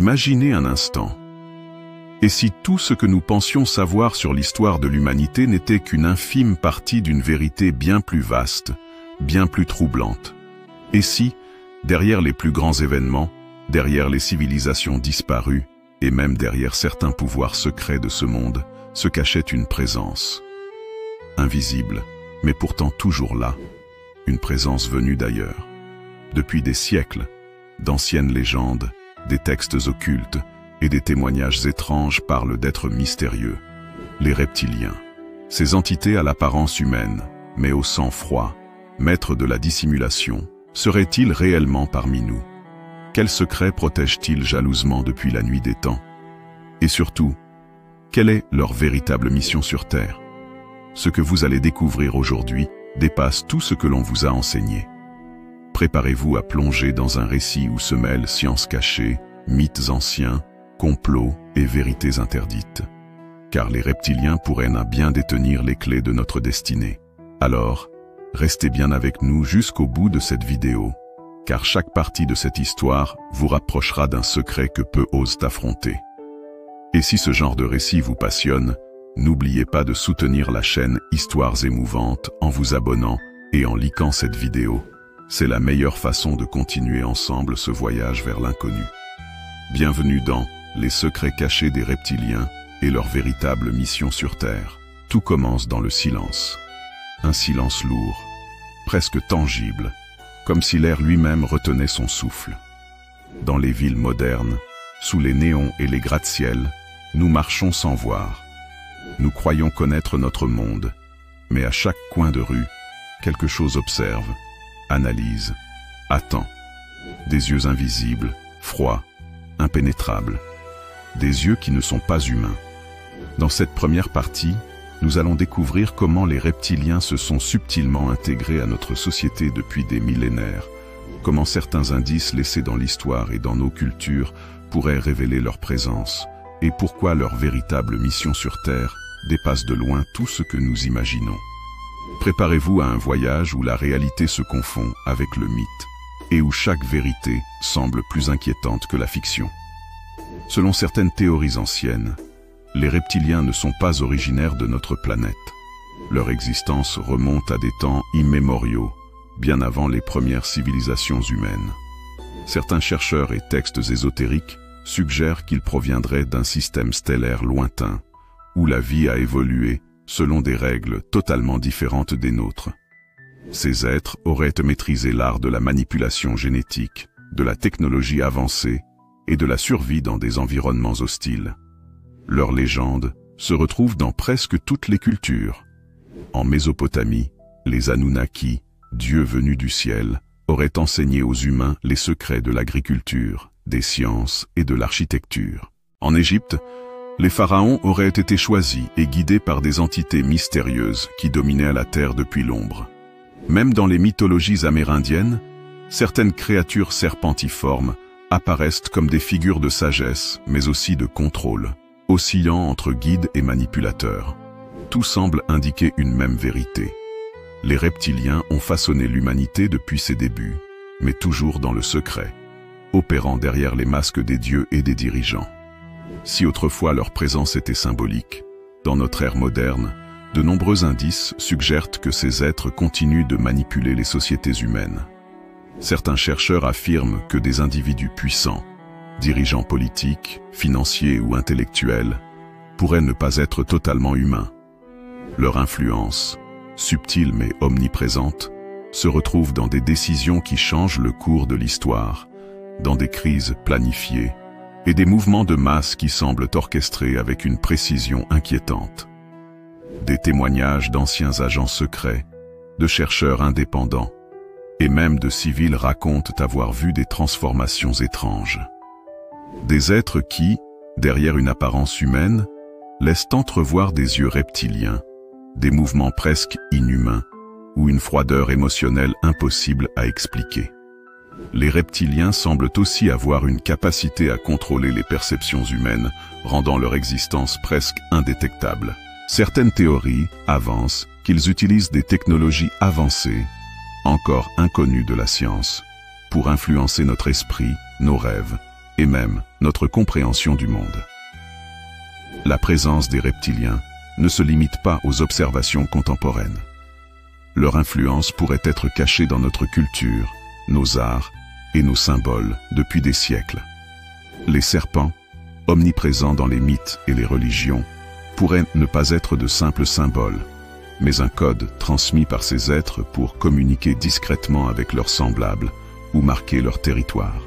Imaginez un instant. Et si tout ce que nous pensions savoir sur l'histoire de l'humanité n'était qu'une infime partie d'une vérité bien plus vaste, bien plus troublante? Et si, derrière les plus grands événements, derrière les civilisations disparues, et même derrière certains pouvoirs secrets de ce monde, se cachait une présence? Invisible, mais pourtant toujours là, une présence venue d'ailleurs. Depuis des siècles, d'anciennes légendes, des textes occultes et des témoignages étranges parlent d'êtres mystérieux. Les reptiliens, ces entités à l'apparence humaine, mais au sang froid, maîtres de la dissimulation, seraient-ils réellement parmi nous? Quels secrets protègent-ils jalousement depuis la nuit des temps? Et surtout, quelle est leur véritable mission sur Terre? Ce que vous allez découvrir aujourd'hui dépasse tout ce que l'on vous a enseigné. Préparez-vous à plonger dans un récit où se mêlent sciences cachées, mythes anciens, complots et vérités interdites. Car les reptiliens pourraient bien détenir les clés de notre destinée. Alors, restez bien avec nous jusqu'au bout de cette vidéo, car chaque partie de cette histoire vous rapprochera d'un secret que peu osent affronter. Et si ce genre de récit vous passionne, n'oubliez pas de soutenir la chaîne Histoires émouvantes en vous abonnant et en likant cette vidéo. C'est la meilleure façon de continuer ensemble ce voyage vers l'inconnu. Bienvenue dans Les secrets cachés des reptiliens et leur véritable mission sur Terre. Tout commence dans le silence. Un silence lourd, presque tangible, comme si l'air lui-même retenait son souffle. Dans les villes modernes, sous les néons et les gratte-ciel, nous marchons sans voir. Nous croyons connaître notre monde, mais à chaque coin de rue, quelque chose observe, analyse, attend. Des yeux invisibles, froids, impénétrables. Des yeux qui ne sont pas humains. Dans cette première partie, nous allons découvrir comment les reptiliens se sont subtilement intégrés à notre société depuis des millénaires, comment certains indices laissés dans l'histoire et dans nos cultures pourraient révéler leur présence, et pourquoi leur véritable mission sur Terre dépasse de loin tout ce que nous imaginons. Préparez-vous à un voyage où la réalité se confond avec le mythe, et où chaque vérité semble plus inquiétante que la fiction. Selon certaines théories anciennes, les reptiliens ne sont pas originaires de notre planète. Leur existence remonte à des temps immémoriaux, bien avant les premières civilisations humaines. Certains chercheurs et textes ésotériques suggèrent qu'ils proviendraient d'un système stellaire lointain, où la vie a évolué selon des règles totalement différentes des nôtres. Ces êtres auraient maîtrisé l'art de la manipulation génétique, de la technologie avancée et de la survie dans des environnements hostiles. Leurs légendes se retrouvent dans presque toutes les cultures. En Mésopotamie, les Anunnaki, dieux venus du ciel, auraient enseigné aux humains les secrets de l'agriculture, des sciences et de l'architecture. En Égypte, les pharaons auraient été choisis et guidés par des entités mystérieuses qui dominaient la terre depuis l'ombre. Même dans les mythologies amérindiennes, certaines créatures serpentiformes apparaissent comme des figures de sagesse, mais aussi de contrôle, oscillant entre guides et manipulateurs. Tout semble indiquer une même vérité. Les reptiliens ont façonné l'humanité depuis ses débuts, mais toujours dans le secret, opérant derrière les masques des dieux et des dirigeants. Si autrefois leur présence était symbolique, dans notre ère moderne, de nombreux indices suggèrent que ces êtres continuent de manipuler les sociétés humaines. Certains chercheurs affirment que des individus puissants, dirigeants politiques, financiers ou intellectuels, pourraient ne pas être totalement humains. Leur influence, subtile mais omniprésente, se retrouve dans des décisions qui changent le cours de l'histoire, dans des crises planifiées et des mouvements de masse qui semblent orchestrés avec une précision inquiétante. Des témoignages d'anciens agents secrets, de chercheurs indépendants, et même de civils racontent avoir vu des transformations étranges. Des êtres qui, derrière une apparence humaine, laissent entrevoir des yeux reptiliens, des mouvements presque inhumains, ou une froideur émotionnelle impossible à expliquer. Les reptiliens semblent aussi avoir une capacité à contrôler les perceptions humaines, rendant leur existence presque indétectable. Certaines théories avancent qu'ils utilisent des technologies avancées, encore inconnues de la science, pour influencer notre esprit, nos rêves et même notre compréhension du monde. La présence des reptiliens ne se limite pas aux observations contemporaines. Leur influence pourrait être cachée dans notre culture, nos arts et nos symboles depuis des siècles. Les serpents, omniprésents dans les mythes et les religions, pourraient ne pas être de simples symboles, mais un code transmis par ces êtres pour communiquer discrètement avec leurs semblables ou marquer leur territoire.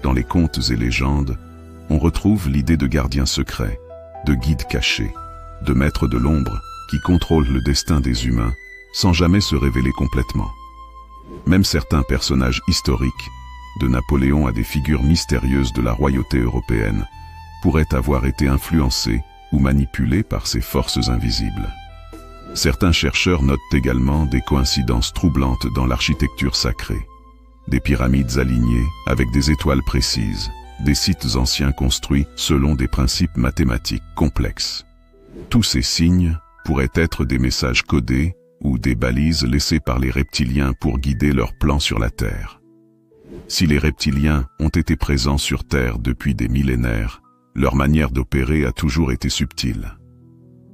Dans les contes et légendes, on retrouve l'idée de gardiens secrets, de guides cachés, de maîtres de l'ombre qui contrôlent le destin des humains sans jamais se révéler complètement. Même certains personnages historiques, de Napoléon à des figures mystérieuses de la royauté européenne, pourraient avoir été influencés ou manipulés par ces forces invisibles. Certains chercheurs notent également des coïncidences troublantes dans l'architecture sacrée. Des pyramides alignées avec des étoiles précises, des sites anciens construits selon des principes mathématiques complexes. Tous ces signes pourraient être des messages codés ou des balises laissées par les reptiliens pour guider leurs plans sur la Terre. Si les reptiliens ont été présents sur Terre depuis des millénaires, leur manière d'opérer a toujours été subtile.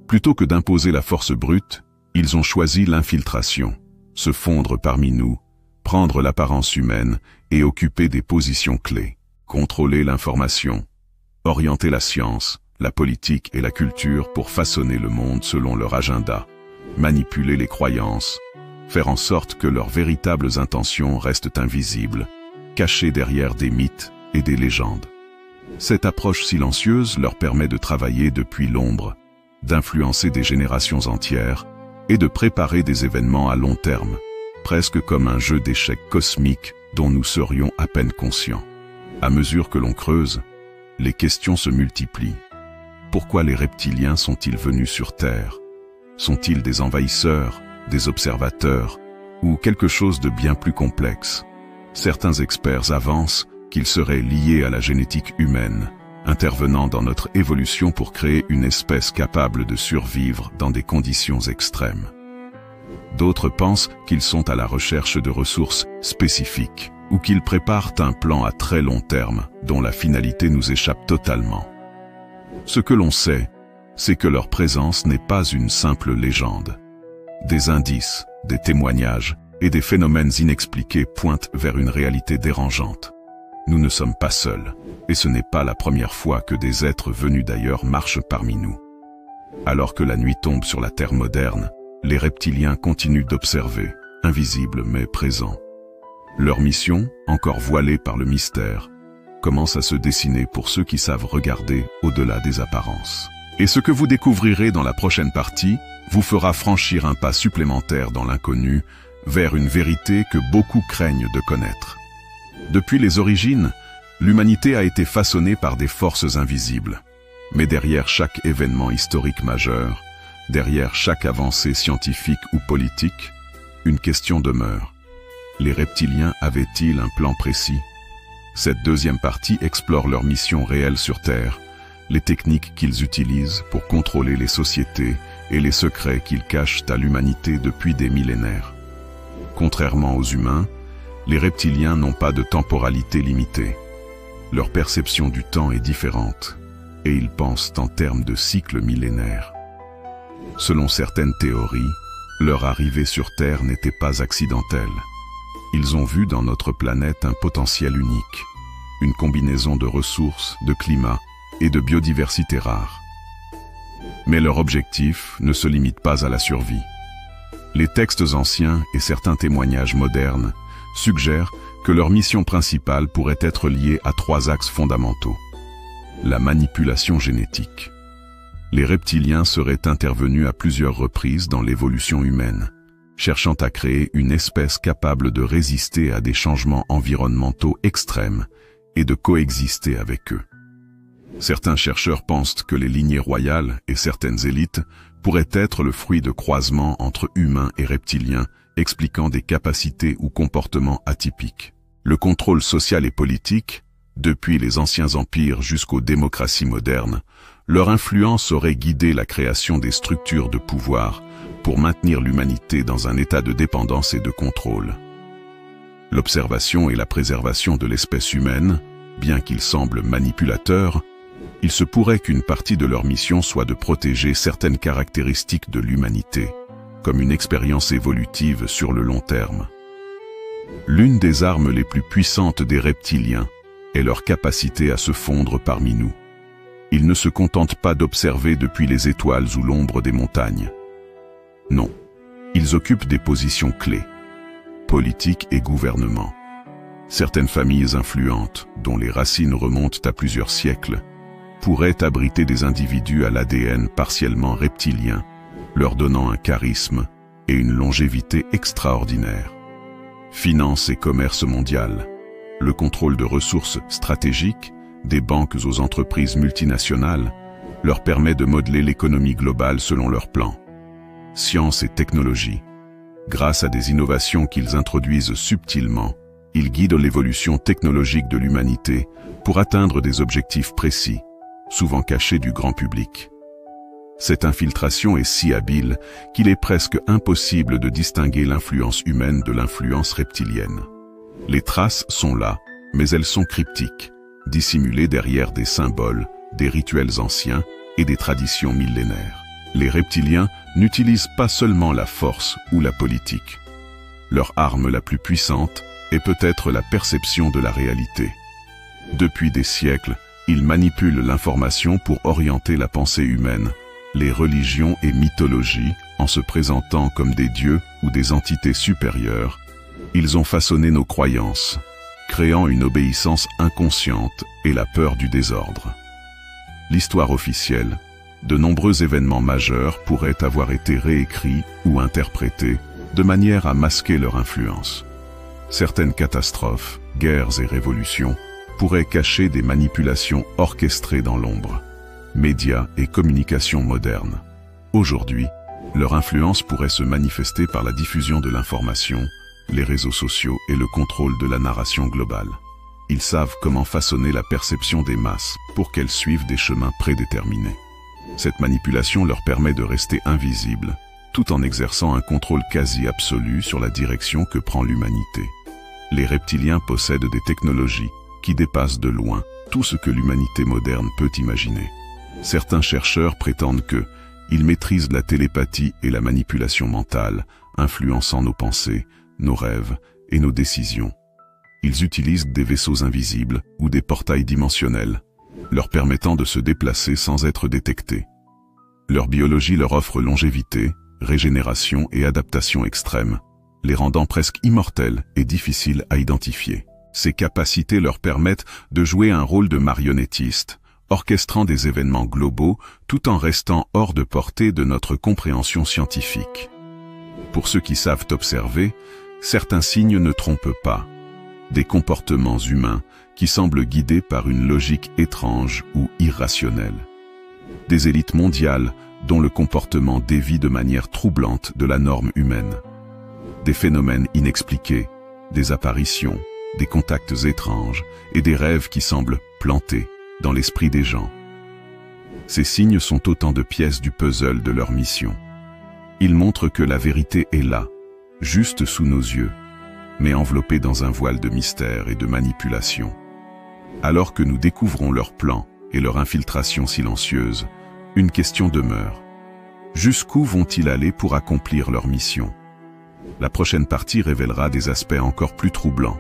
Plutôt que d'imposer la force brute, ils ont choisi l'infiltration, se fondre parmi nous, prendre l'apparence humaine et occuper des positions clés, contrôler l'information, orienter la science, la politique et la culture pour façonner le monde selon leur agenda, manipuler les croyances, faire en sorte que leurs véritables intentions restent invisibles, cachées derrière des mythes et des légendes. Cette approche silencieuse leur permet de travailler depuis l'ombre, d'influencer des générations entières et de préparer des événements à long terme, presque comme un jeu d'échecs cosmique dont nous serions à peine conscients. À mesure que l'on creuse, les questions se multiplient. Pourquoi les reptiliens sont-ils venus sur Terre? Sont-ils des envahisseurs, des observateurs, ou quelque chose de bien plus complexe? Certains experts avancent qu'ils seraient liés à la génétique humaine, intervenant dans notre évolution pour créer une espèce capable de survivre dans des conditions extrêmes. D'autres pensent qu'ils sont à la recherche de ressources spécifiques, ou qu'ils préparent un plan à très long terme dont la finalité nous échappe totalement. Ce que l'on sait, c'est que leur présence n'est pas une simple légende. Des indices, des témoignages et des phénomènes inexpliqués pointent vers une réalité dérangeante. Nous ne sommes pas seuls, et ce n'est pas la première fois que des êtres venus d'ailleurs marchent parmi nous. Alors que la nuit tombe sur la Terre moderne, les reptiliens continuent d'observer, invisibles mais présents. Leur mission, encore voilée par le mystère, commence à se dessiner pour ceux qui savent regarder au-delà des apparences. Et ce que vous découvrirez dans la prochaine partie vous fera franchir un pas supplémentaire dans l'inconnu, vers une vérité que beaucoup craignent de connaître. Depuis les origines, l'humanité a été façonnée par des forces invisibles. Mais derrière chaque événement historique majeur, derrière chaque avancée scientifique ou politique, une question demeure. Les reptiliens avaient-ils un plan précis? Cette deuxième partie explore leur mission réelle sur Terre, les techniques qu'ils utilisent pour contrôler les sociétés et les secrets qu'ils cachent à l'humanité depuis des millénaires. Contrairement aux humains, les reptiliens n'ont pas de temporalité limitée. Leur perception du temps est différente, et ils pensent en termes de cycles millénaires. Selon certaines théories, leur arrivée sur Terre n'était pas accidentelle. Ils ont vu dans notre planète un potentiel unique, une combinaison de ressources, de climat et de biodiversité rare. Mais leur objectif ne se limite pas à la survie. Les textes anciens et certains témoignages modernes suggèrent que leur mission principale pourrait être liée à 3 axes fondamentaux. La manipulation génétique. Les reptiliens seraient intervenus à plusieurs reprises dans l'évolution humaine, cherchant à créer une espèce capable de résister à des changements environnementaux extrêmes et de coexister avec eux. Certains chercheurs pensent que les lignées royales et certaines élites pourraient être le fruit de croisements entre humains et reptiliens, expliquant des capacités ou comportements atypiques. Le contrôle social et politique, depuis les anciens empires jusqu'aux démocraties modernes, leur influence aurait guidé la création des structures de pouvoir pour maintenir l'humanité dans un état de dépendance et de contrôle. L'observation et la préservation de l'espèce humaine, bien qu'ils semblent manipulateurs, il se pourrait qu'une partie de leur mission soit de protéger certaines caractéristiques de l'humanité, comme une expérience évolutive sur le long terme. L'une des armes les plus puissantes des reptiliens est leur capacité à se fondre parmi nous. Ils ne se contentent pas d'observer depuis les étoiles ou l'ombre des montagnes. Non, ils occupent des positions clés, politique et gouvernement. Certaines familles influentes, dont les racines remontent à plusieurs siècles, pourraient abriter des individus à l'ADN partiellement reptilien, leur donnant un charisme et une longévité extraordinaire. Finance et commerce mondial, le contrôle de ressources stratégiques, des banques aux entreprises multinationales, leur permet de modeler l'économie globale selon leurs plans. Science et technologie, grâce à des innovations qu'ils introduisent subtilement, ils guident l'évolution technologique de l'humanité pour atteindre des objectifs précis, souvent cachés du grand public. Cette infiltration est si habile qu'il est presque impossible de distinguer l'influence humaine de l'influence reptilienne. Les traces sont là, mais elles sont cryptiques, dissimulées derrière des symboles, des rituels anciens et des traditions millénaires. Les reptiliens n'utilisent pas seulement la force ou la politique. Leur arme la plus puissante est peut-être la perception de la réalité. Depuis des siècles, ils manipulent l'information pour orienter la pensée humaine, les religions et mythologies, en se présentant comme des dieux ou des entités supérieures. Ils ont façonné nos croyances, créant une obéissance inconsciente et la peur du désordre. L'histoire officielle, de nombreux événements majeurs pourraient avoir été réécrits ou interprétés de manière à masquer leur influence. Certaines catastrophes, guerres et révolutions pourraient cacher des manipulations orchestrées dans l'ombre. Médias et communications modernes. Aujourd'hui, leur influence pourrait se manifester par la diffusion de l'information, les réseaux sociaux et le contrôle de la narration globale. Ils savent comment façonner la perception des masses pour qu'elles suivent des chemins prédéterminés. Cette manipulation leur permet de rester invisibles, tout en exerçant un contrôle quasi absolu sur la direction que prend l'humanité. Les reptiliens possèdent des technologies qui dépassent de loin tout ce que l'humanité moderne peut imaginer. Certains chercheurs prétendent qu'ils maîtrisent la télépathie et la manipulation mentale, influençant nos pensées, nos rêves et nos décisions. Ils utilisent des vaisseaux invisibles ou des portails dimensionnels, leur permettant de se déplacer sans être détectés. Leur biologie leur offre longévité, régénération et adaptation extrême, les rendant presque immortels et difficiles à identifier. Ces capacités leur permettent de jouer un rôle de marionnettiste, orchestrant des événements globaux tout en restant hors de portée de notre compréhension scientifique. Pour ceux qui savent observer, certains signes ne trompent pas. Des comportements humains qui semblent guidés par une logique étrange ou irrationnelle. Des élites mondiales dont le comportement dévie de manière troublante de la norme humaine. Des phénomènes inexpliqués, des apparitions, des contacts étranges et des rêves qui semblent plantés dans l'esprit des gens. Ces signes sont autant de pièces du puzzle de leur mission. Ils montrent que la vérité est là, juste sous nos yeux, mais enveloppée dans un voile de mystère et de manipulation. Alors que nous découvrons leurs plans et leur infiltration silencieuse, une question demeure. Jusqu'où vont-ils aller pour accomplir leur mission? La prochaine partie révélera des aspects encore plus troublants.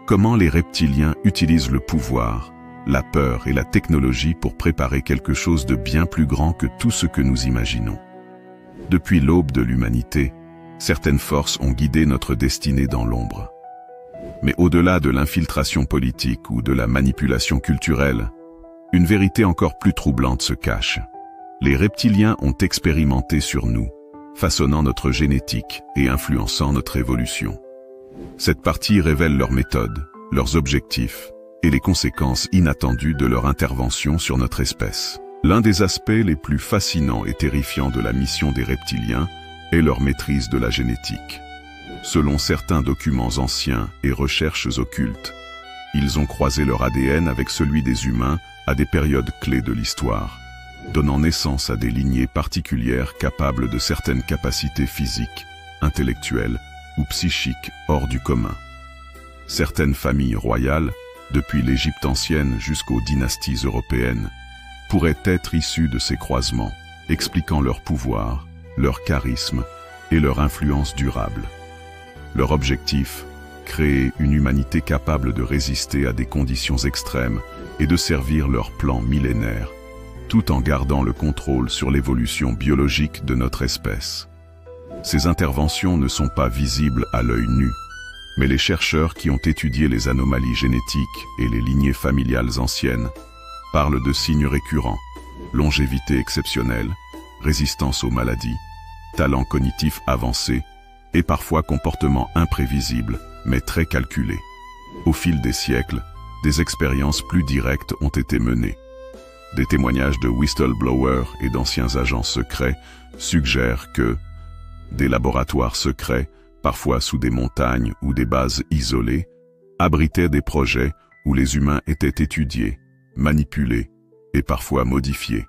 Comment les reptiliens utilisent le pouvoir, la peur et la technologie pour préparer quelque chose de bien plus grand que tout ce que nous imaginons. Depuis l'aube de l'humanité, certaines forces ont guidé notre destinée dans l'ombre. Mais au-delà de l'infiltration politique ou de la manipulation culturelle, une vérité encore plus troublante se cache. Les reptiliens ont expérimenté sur nous, façonnant notre génétique et influençant notre évolution. Cette partie révèle leurs méthodes, leurs objectifs et les conséquences inattendues de leur intervention sur notre espèce. L'un des aspects les plus fascinants et terrifiants de la mission des reptiliens est leur maîtrise de la génétique. Selon certains documents anciens et recherches occultes, ils ont croisé leur ADN avec celui des humains à des périodes clés de l'histoire, donnant naissance à des lignées particulières capables de certaines capacités physiques, intellectuelles ou psychiques hors du commun. Certaines familles royales depuis l'Égypte ancienne jusqu'aux dynasties européennes, pourraient être issus de ces croisements, expliquant leur pouvoir, leur charisme et leur influence durable. Leur objectif, créer une humanité capable de résister à des conditions extrêmes et de servir leur plan millénaire, tout en gardant le contrôle sur l'évolution biologique de notre espèce. Ces interventions ne sont pas visibles à l'œil nu, mais les chercheurs qui ont étudié les anomalies génétiques et les lignées familiales anciennes parlent de signes récurrents: longévité exceptionnelle, résistance aux maladies, talent cognitif avancé et parfois comportement imprévisible, mais très calculé. Au fil des siècles, des expériences plus directes ont été menées. Des témoignages de whistleblowers et d'anciens agents secrets suggèrent que des laboratoires secrets, parfois sous des montagnes ou des bases isolées, abritaient des projets où les humains étaient étudiés, manipulés et parfois modifiés.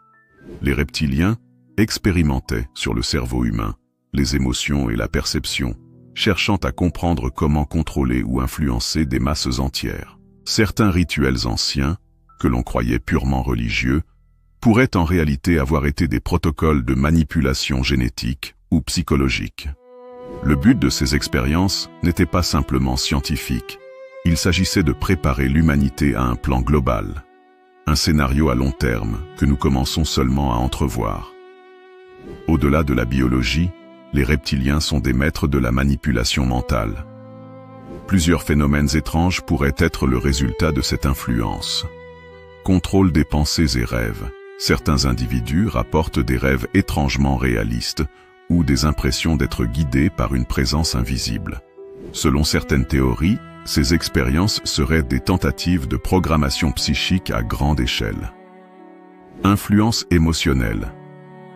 Les reptiliens expérimentaient sur le cerveau humain, les émotions et la perception, cherchant à comprendre comment contrôler ou influencer des masses entières. Certains rituels anciens, que l'on croyait purement religieux, pourraient en réalité avoir été des protocoles de manipulation génétique ou psychologique. Le but de ces expériences n'était pas simplement scientifique. Il s'agissait de préparer l'humanité à un plan global, un scénario à long terme que nous commençons seulement à entrevoir. Au-delà de la biologie, les reptiliens sont des maîtres de la manipulation mentale. Plusieurs phénomènes étranges pourraient être le résultat de cette influence. Contrôle des pensées et rêves. Certains individus rapportent des rêves étrangement réalistes ou des impressions d'être guidés par une présence invisible. Selon certaines théories, ces expériences seraient des tentatives de programmation psychique à grande échelle. Influence émotionnelle.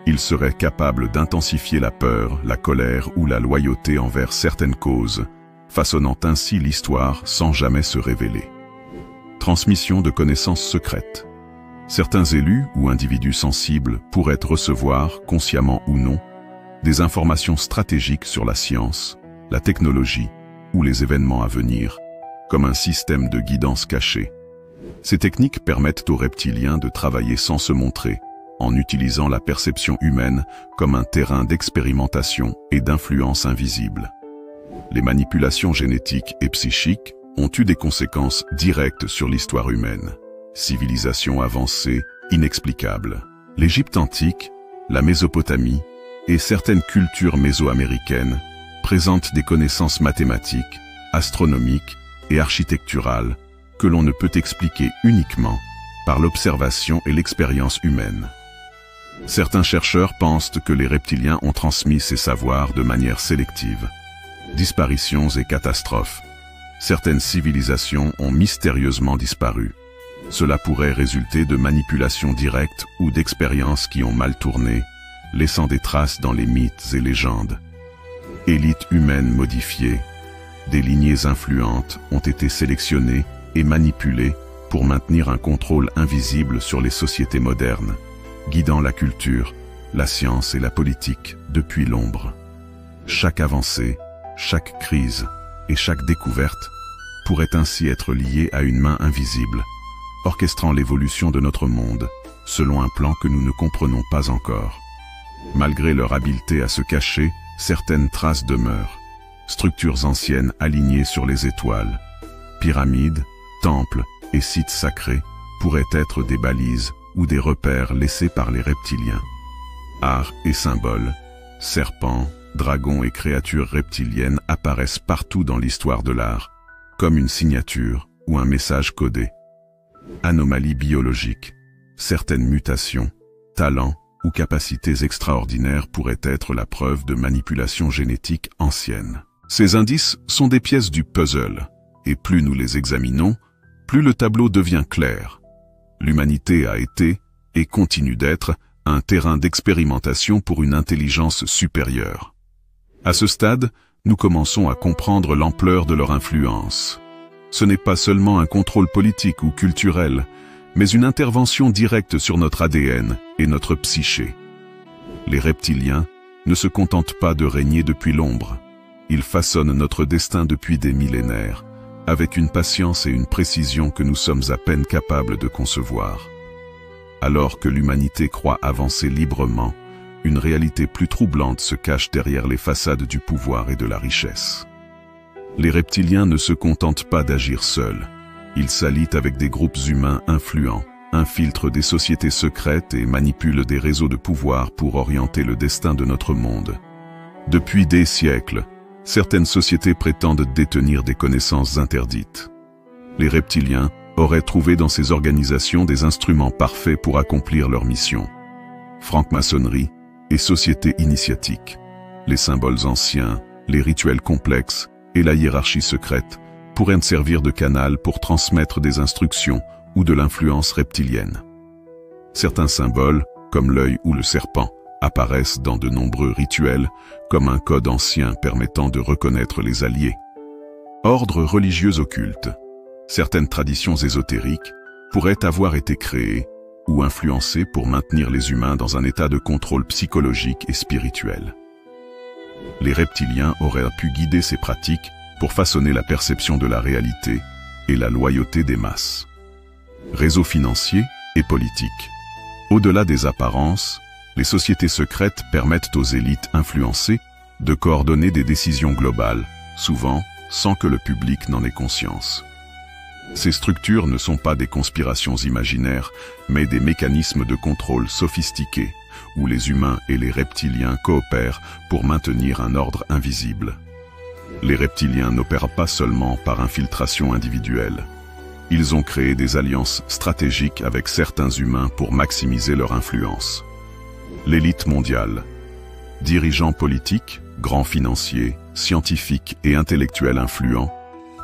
Ils seraient capables d'intensifier la peur, la colère ou la loyauté envers certaines causes, façonnant ainsi l'histoire sans jamais se révéler. Transmission de connaissances secrètes. Certains élus ou individus sensibles pourraient recevoir, consciemment ou non, des informations stratégiques sur la science, la technologie ou les événements à venir, comme un système de guidance caché. Ces techniques permettent aux reptiliens de travailler sans se montrer, en utilisant la perception humaine comme un terrain d'expérimentation et d'influence invisible. Les manipulations génétiques et psychiques ont eu des conséquences directes sur l'histoire humaine. Civilisation avancée, inexplicable. L'Égypte antique, la Mésopotamie et certaines cultures mésoaméricaines présentent des connaissances mathématiques, astronomiques et architecturales que l'on ne peut expliquer uniquement par l'observation et l'expérience humaine. Certains chercheurs pensent que les reptiliens ont transmis ces savoirs de manière sélective. Disparitions et catastrophes. Certaines civilisations ont mystérieusement disparu. Cela pourrait résulter de manipulations directes ou d'expériences qui ont mal tourné, laissant des traces dans les mythes et légendes. Élites humaines modifiées. Des lignées influentes ont été sélectionnées et manipulées pour maintenir un contrôle invisible sur les sociétés modernes, guidant la culture, la science et la politique depuis l'ombre. Chaque avancée, chaque crise et chaque découverte pourrait ainsi être liée à une main invisible, orchestrant l'évolution de notre monde, selon un plan que nous ne comprenons pas encore. Malgré leur habileté à se cacher, certaines traces demeurent. Structures anciennes alignées sur les étoiles, pyramides, temples et sites sacrés pourraient être des balises ou des repères laissés par les reptiliens. Art et symboles, serpents, dragons et créatures reptiliennes apparaissent partout dans l'histoire de l'art, comme une signature ou un message codé. Anomalies biologiques. Certaines mutations, talents ou capacités extraordinaires pourraient être la preuve de manipulation génétique ancienne. Ces indices sont des pièces du puzzle, et plus nous les examinons, plus le tableau devient clair. L'humanité a été, et continue d'être, un terrain d'expérimentation pour une intelligence supérieure. À ce stade, nous commençons à comprendre l'ampleur de leur influence. Ce n'est pas seulement un contrôle politique ou culturel, mais une intervention directe sur notre ADN et notre psyché. Les reptiliens ne se contentent pas de régner depuis l'ombre. Ils façonnent notre destin depuis des millénaires, avec une patience et une précision que nous sommes à peine capables de concevoir. Alors que l'humanité croit avancer librement, une réalité plus troublante se cache derrière les façades du pouvoir et de la richesse. Les reptiliens ne se contentent pas d'agir seuls. Ils s'allient avec des groupes humains influents, infiltrent des sociétés secrètes et manipulent des réseaux de pouvoir pour orienter le destin de notre monde. Depuis des siècles, certaines sociétés prétendent détenir des connaissances interdites. Les reptiliens auraient trouvé dans ces organisations des instruments parfaits pour accomplir leur mission. Franc-maçonnerie et sociétés initiatiques, les symboles anciens, les rituels complexes et la hiérarchie secrète pourraient servir de canal pour transmettre des instructions ou de l'influence reptilienne. Certains symboles, comme l'œil ou le serpent, apparaissent dans de nombreux rituels comme un code ancien permettant de reconnaître les alliés. Ordres religieux occultes. Certaines traditions ésotériques pourraient avoir été créées ou influencées pour maintenir les humains dans un état de contrôle psychologique et spirituel. Les reptiliens auraient pu guider ces pratiques pour façonner la perception de la réalité et la loyauté des masses. Réseaux financiers et politiques. Au-delà des apparences, les sociétés secrètes permettent aux élites influencées de coordonner des décisions globales, souvent sans que le public n'en ait conscience. Ces structures ne sont pas des conspirations imaginaires, mais des mécanismes de contrôle sophistiqués, où les humains et les reptiliens coopèrent pour maintenir un ordre invisible. Les reptiliens n'opèrent pas seulement par infiltration individuelle. Ils ont créé des alliances stratégiques avec certains humains pour maximiser leur influence. L'élite mondiale. Dirigeants politiques, grands financiers, scientifiques et intellectuels influents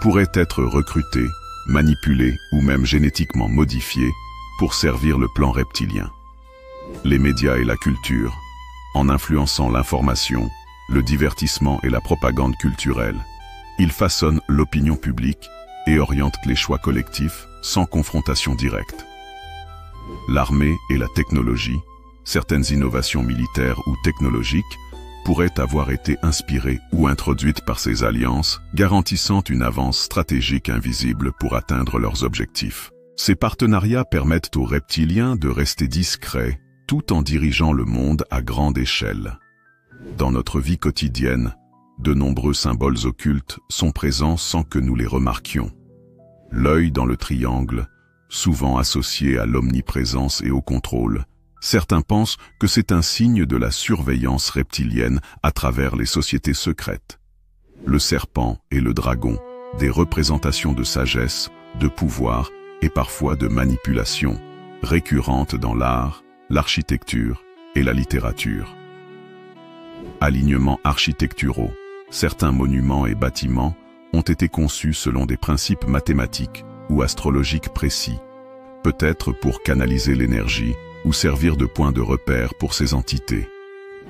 pourraient être recrutés, manipulés ou même génétiquement modifiés pour servir le plan reptilien. Les médias et la culture, en influençant l'information, le divertissement et la propagande culturelle, ils façonnent l'opinion publique et orientent les choix collectifs sans confrontation directe. L'armée et la technologie, certaines innovations militaires ou technologiques, pourraient avoir été inspirées ou introduites par ces alliances, garantissant une avance stratégique invisible pour atteindre leurs objectifs. Ces partenariats permettent aux reptiliens de rester discrets tout en dirigeant le monde à grande échelle. Dans notre vie quotidienne, de nombreux symboles occultes sont présents sans que nous les remarquions. L'œil dans le triangle, souvent associé à l'omniprésence et au contrôle, certains pensent que c'est un signe de la surveillance reptilienne à travers les sociétés secrètes. Le serpent et le dragon, des représentations de sagesse, de pouvoir et parfois de manipulation, récurrentes dans l'art, l'architecture et la littérature. Alignements architecturaux. Certains monuments et bâtiments ont été conçus selon des principes mathématiques ou astrologiques précis, peut-être pour canaliser l'énergie ou servir de point de repère pour ces entités.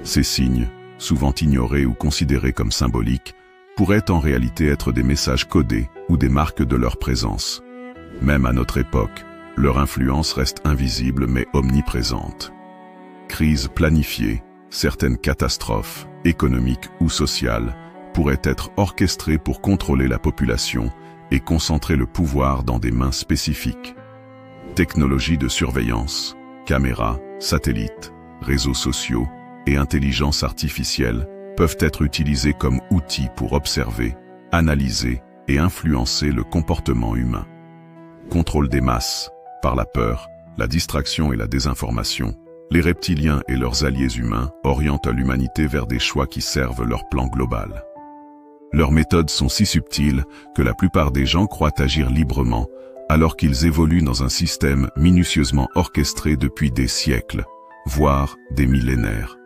Ces signes, souvent ignorés ou considérés comme symboliques, pourraient en réalité être des messages codés ou des marques de leur présence. Même à notre époque, leur influence reste invisible mais omniprésente. Crises planifiées, certaines catastrophes, économiques ou sociales, pourraient être orchestrées pour contrôler la population et concentrer le pouvoir dans des mains spécifiques. Technologies de surveillance, caméras, satellites, réseaux sociaux et intelligence artificielle peuvent être utilisés comme outils pour observer, analyser et influencer le comportement humain. Contrôle des masses, par la peur, la distraction et la désinformation, les reptiliens et leurs alliés humains orientent l'humanité vers des choix qui servent leur plan global. Leurs méthodes sont si subtiles que la plupart des gens croient agir librement, alors qu'ils évoluent dans un système minutieusement orchestré depuis des siècles, voire des millénaires.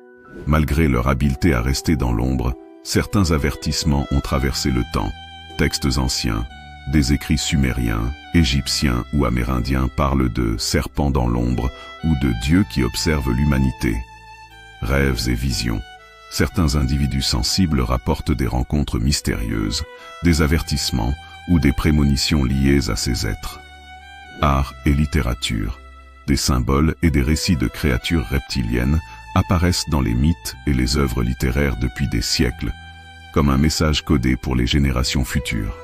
Malgré leur habileté à rester dans l'ombre, certains avertissements ont traversé le temps. Textes anciens, des écrits sumériens, égyptiens ou amérindiens parlent de serpents dans l'ombre ou de dieux qui observent l'humanité. Rêves et visions. Certains individus sensibles rapportent des rencontres mystérieuses, des avertissements ou des prémonitions liées à ces êtres. Art et littérature. Des symboles et des récits de créatures reptiliennes apparaissent dans les mythes et les œuvres littéraires depuis des siècles, comme un message codé pour les générations futures.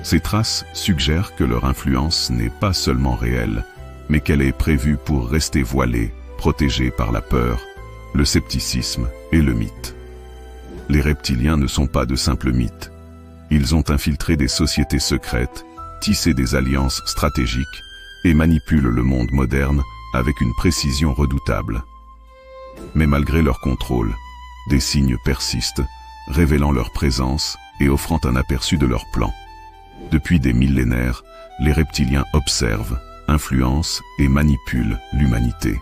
Ces traces suggèrent que leur influence n'est pas seulement réelle, mais qu'elle est prévue pour rester voilée, protégée par la peur, le scepticisme et le mythe. Les reptiliens ne sont pas de simples mythes. Ils ont infiltré des sociétés secrètes, tissé des alliances stratégiques et manipulent le monde moderne avec une précision redoutable. Mais malgré leur contrôle, des signes persistent, révélant leur présence et offrant un aperçu de leurs plans. Depuis des millénaires, les reptiliens observent, influencent et manipulent l'humanité.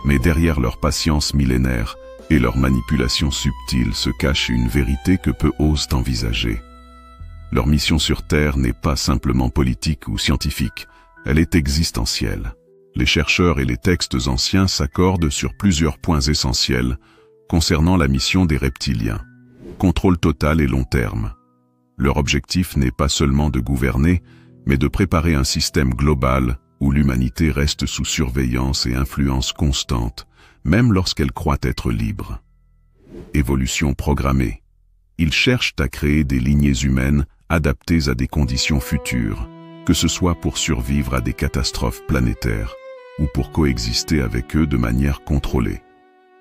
Mais derrière leur patience millénaire et leur manipulation subtile se cache une vérité que peu osent envisager. Leur mission sur Terre n'est pas simplement politique ou scientifique, elle est existentielle. Les chercheurs et les textes anciens s'accordent sur plusieurs points essentiels concernant la mission des reptiliens. Contrôle total et long terme. Leur objectif n'est pas seulement de gouverner, mais de préparer un système global où l'humanité reste sous surveillance et influence constante, même lorsqu'elle croit être libre. Évolution programmée. Ils cherchent à créer des lignées humaines adaptées à des conditions futures, que ce soit pour survivre à des catastrophes planétaires ou pour coexister avec eux de manière contrôlée.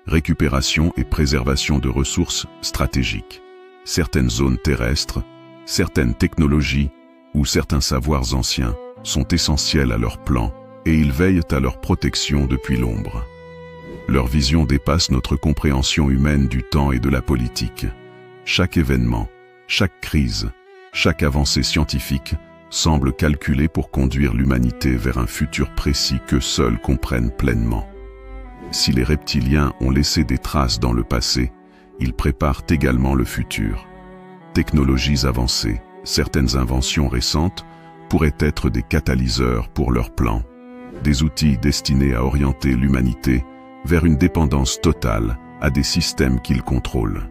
Récupération et préservation de ressources stratégiques. Certaines zones terrestres, certaines technologies ou certains savoirs anciens sont essentiels à leur plan et ils veillent à leur protection depuis l'ombre. Leur vision dépasse notre compréhension humaine du temps et de la politique. Chaque événement, chaque crise, chaque avancée scientifique semble calculée pour conduire l'humanité vers un futur précis que seuls comprennent pleinement. Si les reptiliens ont laissé des traces dans le passé, ils préparent également le futur. Technologies avancées, certaines inventions récentes pourraient être des catalyseurs pour leurs plans, des outils destinés à orienter l'humanité vers une dépendance totale à des systèmes qu'ils contrôlent.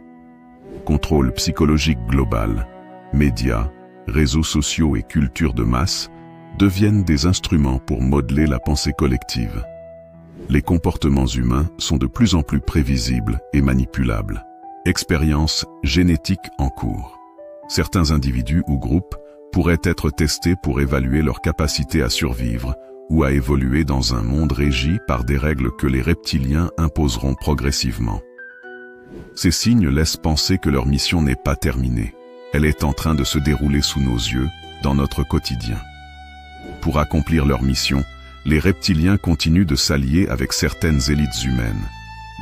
Contrôle psychologique global, médias, réseaux sociaux et culture de masse deviennent des instruments pour modeler la pensée collective. Les comportements humains sont de plus en plus prévisibles et manipulables. Expériences génétiques en cours. Certains individus ou groupes pourraient être testés pour évaluer leur capacité à survivre ou à évoluer dans un monde régi par des règles que les reptiliens imposeront progressivement. Ces signes laissent penser que leur mission n'est pas terminée. Elle est en train de se dérouler sous nos yeux, dans notre quotidien. Pour accomplir leur mission, les reptiliens continuent de s'allier avec certaines élites humaines,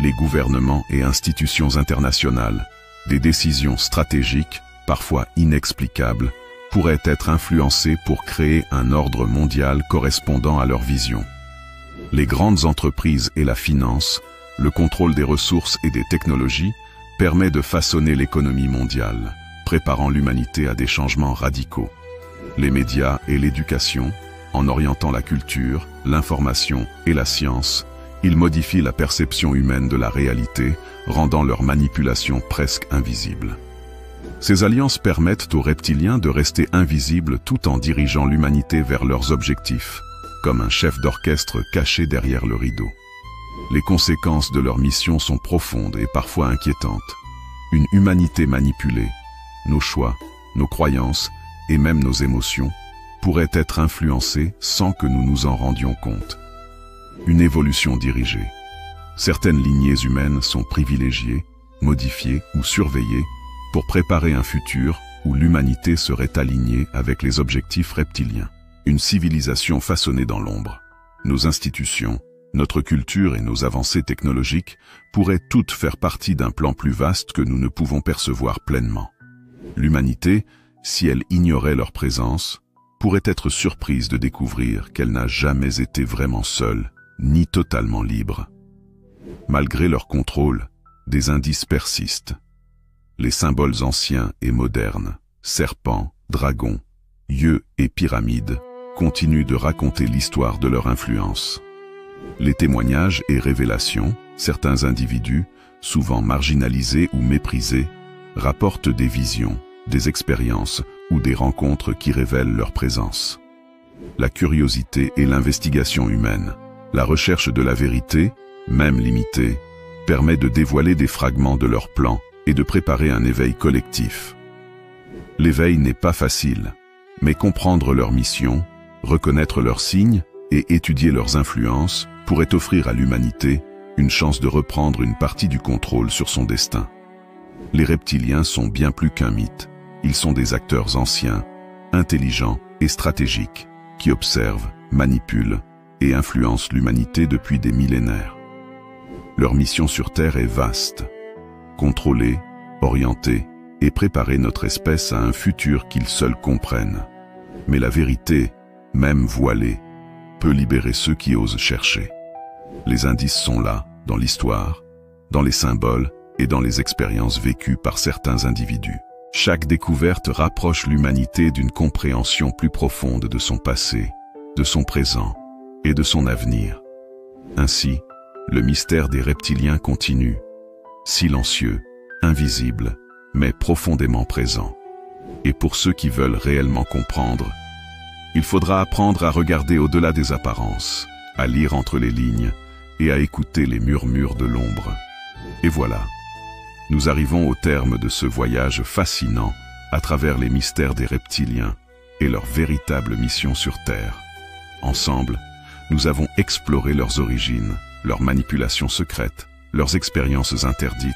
les gouvernements et institutions internationales. Des décisions stratégiques, parfois inexplicables, pourraient être influencées pour créer un ordre mondial correspondant à leur vision. Les grandes entreprises et la finance, le contrôle des ressources et des technologies, permet de façonner l'économie mondiale, préparant l'humanité à des changements radicaux. Les médias et l'éducation, en orientant la culture, l'information et la science, ils modifient la perception humaine de la réalité, rendant leur manipulation presque invisible. Ces alliances permettent aux reptiliens de rester invisibles tout en dirigeant l'humanité vers leurs objectifs, comme un chef d'orchestre caché derrière le rideau. Les conséquences de leur mission sont profondes et parfois inquiétantes. Une humanité manipulée, nos choix, nos croyances et même nos émotions pourraient être influencés sans que nous nous en rendions compte. Une évolution dirigée. Certaines lignées humaines sont privilégiées, modifiées ou surveillées pour préparer un futur où l'humanité serait alignée avec les objectifs reptiliens. Une civilisation façonnée dans l'ombre. Nos institutions, notre culture et nos avancées technologiques pourraient toutes faire partie d'un plan plus vaste que nous ne pouvons percevoir pleinement. L'humanité, si elle ignorait leur présence, pourrait être surprise de découvrir qu'elle n'a jamais été vraiment seule, ni totalement libre. Malgré leur contrôle, des indices persistent. Les symboles anciens et modernes, serpents, dragons, yeux et pyramides, continuent de raconter l'histoire de leur influence. Les témoignages et révélations, certains individus, souvent marginalisés ou méprisés, rapportent des visions, des expériences ou des rencontres qui révèlent leur présence. La curiosité et l'investigation humaine, la recherche de la vérité, même limitée, permet de dévoiler des fragments de leur plan et de préparer un éveil collectif. L'éveil n'est pas facile. Mais comprendre leur mission, reconnaître leurs signes et étudier leurs influences pourrait offrir à l'humanité une chance de reprendre une partie du contrôle sur son destin. Les reptiliens sont bien plus qu'un mythe. Ils sont des acteurs anciens, intelligents et stratégiques, qui observent, manipulent et influencent l'humanité depuis des millénaires. Leur mission sur Terre est vaste. Contrôler, orienter et préparer notre espèce à un futur qu'ils seuls comprennent. Mais la vérité, même voilée, peut libérer ceux qui osent chercher. Les indices sont là, dans l'histoire, dans les symboles et dans les expériences vécues par certains individus. Chaque découverte rapproche l'humanité d'une compréhension plus profonde de son passé, de son présent et de son avenir. Ainsi, le mystère des reptiliens continue, silencieux, invisible, mais profondément présent. Et pour ceux qui veulent réellement comprendre, il faudra apprendre à regarder au-delà des apparences, à lire entre les lignes et à écouter les murmures de l'ombre. Et voilà, nous arrivons au terme de ce voyage fascinant à travers les mystères des reptiliens et leur véritable mission sur Terre. Ensemble, nous avons exploré leurs origines, leurs manipulations secrètes, leurs expériences interdites,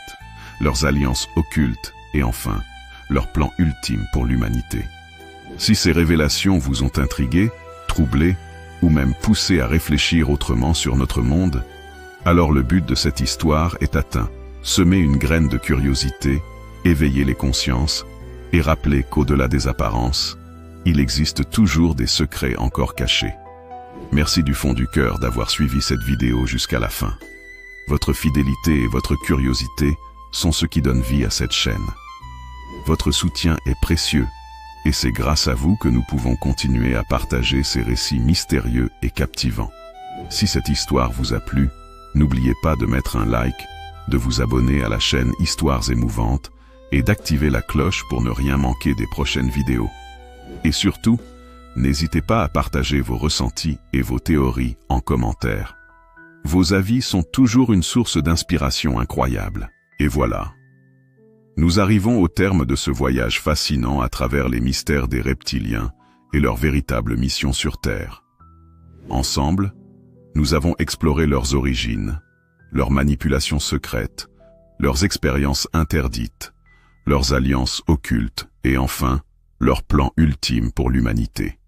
leurs alliances occultes et enfin, leur plan ultime pour l'humanité. Si ces révélations vous ont intrigué, troublé ou même poussé à réfléchir autrement sur notre monde, alors le but de cette histoire est atteint. Semer une graine de curiosité, éveiller les consciences et rappeler qu'au-delà des apparences, il existe toujours des secrets encore cachés. Merci du fond du cœur d'avoir suivi cette vidéo jusqu'à la fin. Votre fidélité et votre curiosité sont ce qui donne vie à cette chaîne. Votre soutien est précieux et c'est grâce à vous que nous pouvons continuer à partager ces récits mystérieux et captivants. Si cette histoire vous a plu, n'oubliez pas de mettre un like, de vous abonner à la chaîne Histoires émouvantes et d'activer la cloche pour ne rien manquer des prochaines vidéos. Et surtout, n'hésitez pas à partager vos ressentis et vos théories en commentaire. Vos avis sont toujours une source d'inspiration incroyable. Et voilà. Nous arrivons au terme de ce voyage fascinant à travers les mystères des reptiliens et leur véritable mission sur Terre. Ensemble, nous avons exploré leurs origines, leurs manipulations secrètes, leurs expériences interdites, leurs alliances occultes et enfin, leur plan ultime pour l'humanité.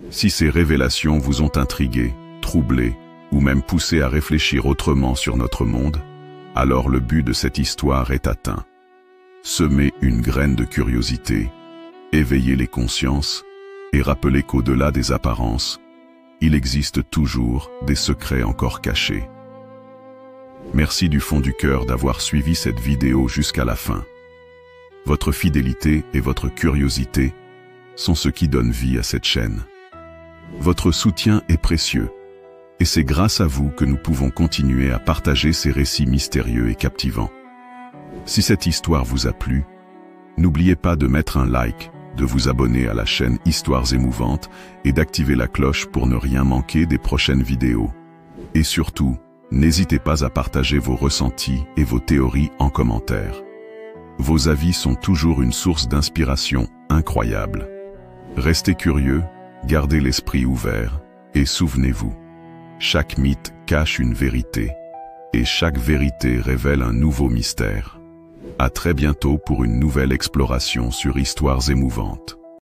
Si ces révélations vous ont intrigué, troublé ou même poussé à réfléchir autrement sur notre monde, alors le but de cette histoire est atteint. Semer une graine de curiosité, éveiller les consciences et rappeler qu'au-delà des apparences, il existe toujours des secrets encore cachés. Merci du fond du cœur d'avoir suivi cette vidéo jusqu'à la fin. Votre fidélité et votre curiosité sont ce qui donne vie à cette chaîne. Votre soutien est précieux, et c'est grâce à vous que nous pouvons continuer à partager ces récits mystérieux et captivants. Si cette histoire vous a plu, n'oubliez pas de mettre un like, de vous abonner à la chaîne Histoires émouvantes et d'activer la cloche pour ne rien manquer des prochaines vidéos. Et surtout, n'hésitez pas à partager vos ressentis et vos théories en commentaire. Vos avis sont toujours une source d'inspiration incroyable. Restez curieux, gardez l'esprit ouvert et souvenez-vous, chaque mythe cache une vérité et chaque vérité révèle un nouveau mystère. À très bientôt pour une nouvelle exploration sur Histoires émouvantes.